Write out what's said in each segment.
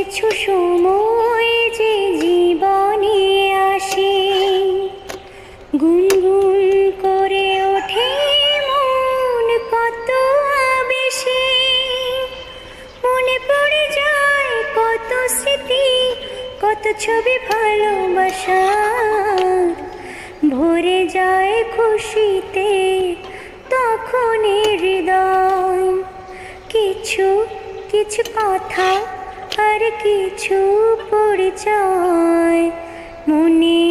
কিছু সময় যে জীবনে আসে, গুনগুন করে ওঠে মন কত বেশি। মনে পড়ে যায় কত স্মৃতি, কত ছবি ভালোবাসার। ভরে যায় খুশিতে তখনই হৃদয়। কিছু কিছু কথা আর কিছু পরিচয়, মনে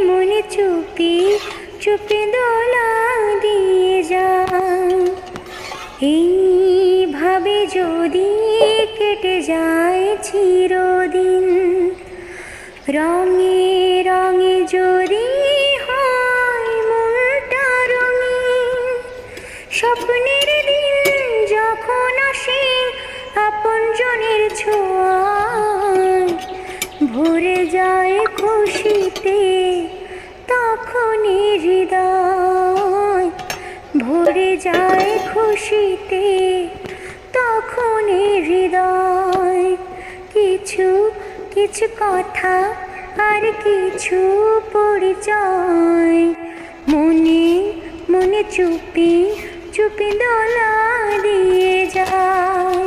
মনে চুপি চুপি দোলা দিয়ে যায়। এইভাবে যদি কেটে যায় চিরদিন, রঙে রঙে যদি হয় মনটা রঙিন, স্বপ্নের দিন যখন আসে আপনজনের ছোঁয়ায়, ভরে যায় খুশিতে তখনই হৃদয়। ভরে যায় খুশিতে তখনই হৃদয়। কিছু কিছু কথা আর কিছু পরিচয়, মনে মনে চুপি চুপি দোলা দিয়ে যায়।